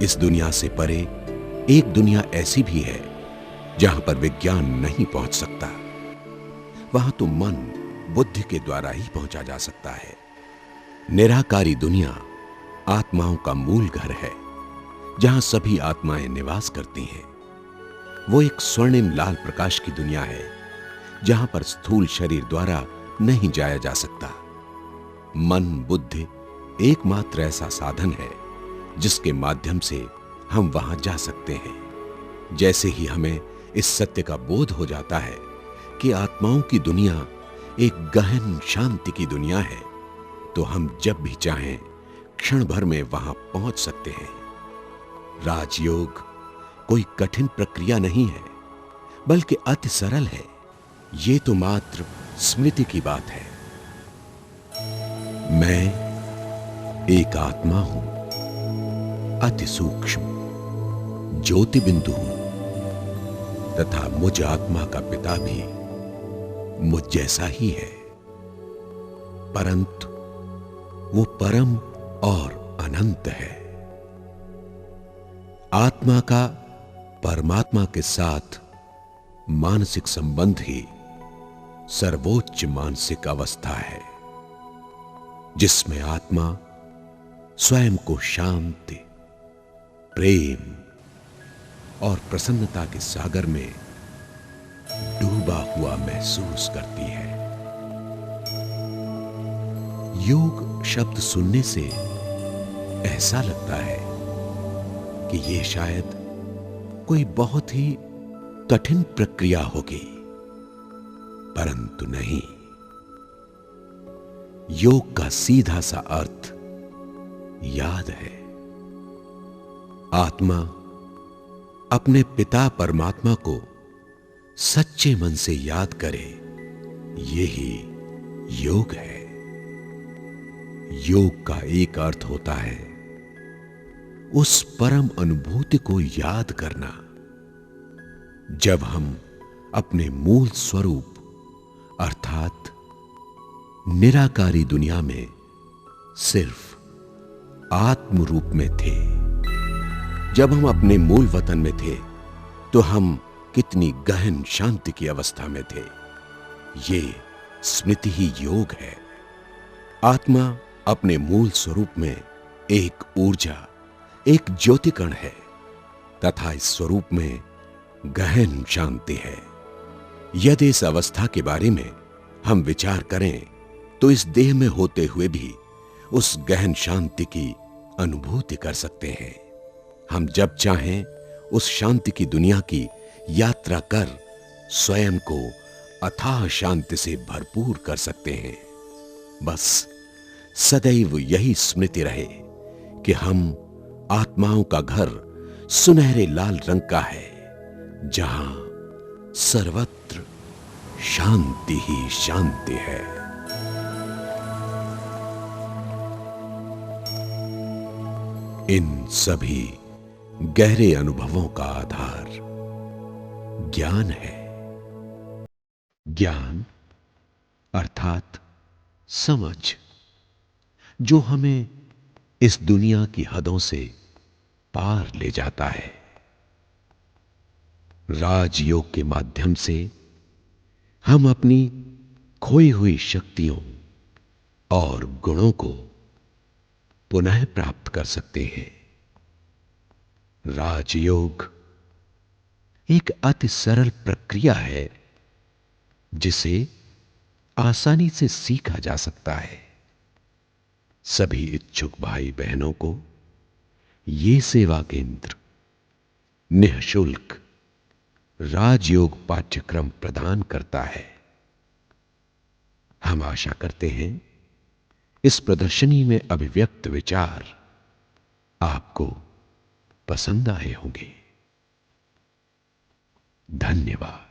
इस दुनिया से परे एक दुनिया ऐसी भी है जहां पर विज्ञान नहीं पहुंच सकता। वहां तो मन बुद्धि के द्वारा ही पहुंचा जा सकता है। निराकारी दुनिया आत्माओं का मूल घर है, जहां सभी आत्माएं निवास करती हैं। वो एक स्वर्णिम लाल प्रकाश की दुनिया है, जहां पर स्थूल शरीर द्वारा नहीं जाया जा सकता। मन बुद्धि एकमात्र ऐसा साधन है जिसके माध्यम से हम वहां जा सकते हैं। जैसे ही हमें इस सत्य का बोध हो जाता है कि आत्माओं की दुनिया एक गहन शांति की दुनिया है, तो हम जब भी चाहें क्षण भर में वहां पहुंच सकते हैं। राजयोग कोई कठिन प्रक्रिया नहीं है, बल्कि अति सरल है। ये तो मात्र स्मृति की बात है। मैं एक आत्मा हूं, अति सूक्ष्म ज्योति बिंदु हूं, तथा मुझ आत्मा का पिता भी मुझ जैसा ही है, परंतु वो परम और अनंत है। आत्मा का परमात्मा के साथ मानसिक संबंध ही सर्वोच्च मानसिक अवस्था है, जिसमें आत्मा स्वयं को शांति, प्रेम और प्रसन्नता के सागर में डूबा हुआ महसूस करती है। योग शब्द सुनने से ऐसा लगता है कि ये शायद कोई बहुत ही कठिन प्रक्रिया होगी, परंतु नहीं। योग का सीधा सा अर्थ याद है। आत्मा अपने पिता परमात्मा को सच्चे मन से याद करे, यही योग है। योग का एक अर्थ होता है उस परम अनुभूति को याद करना, जब हम अपने मूल स्वरूप अर्थात निराकारी दुनिया में सिर्फ आत्म रूप में थे। जब हम अपने मूल वतन में थे तो हम कितनी गहन शांति की अवस्था में थे। ये स्मृति ही योग है। आत्मा अपने मूल स्वरूप में एक ऊर्जा, एक ज्योति कण है, तथा इस स्वरूप में गहन शांति है। यदि इस अवस्था के बारे में हम विचार करें तो इस देह में होते हुए भी उस गहन शांति की अनुभूति कर सकते हैं। हम जब चाहें उस शांति की दुनिया की यात्रा कर स्वयं को अथाह शांति से भरपूर कर सकते हैं। बस सदैव यही स्मृति रहे कि हम आत्माओं का घर सुनहरे लाल रंग का है, जहां सर्वत्र शांति ही शांति है। इन सभी गहरे अनुभवों का आधार ज्ञान है। ज्ञान अर्थात समझ, जो हमें इस दुनिया की हदों से पार ले जाता है। राजयोग के माध्यम से हम अपनी खोई हुई शक्तियों और गुणों को पुनः प्राप्त कर सकते हैं। राजयोग एक अति सरल प्रक्रिया है, जिसे आसानी से सीखा जा सकता है। सभी इच्छुक भाई बहनों को ये सेवा केंद्र निःशुल्क राजयोग पाठ्यक्रम प्रदान करता है। हम आशा करते हैं इस प्रदर्शनी में अभिव्यक्त विचार आपको पसंद आए होंगे। धन्यवाद।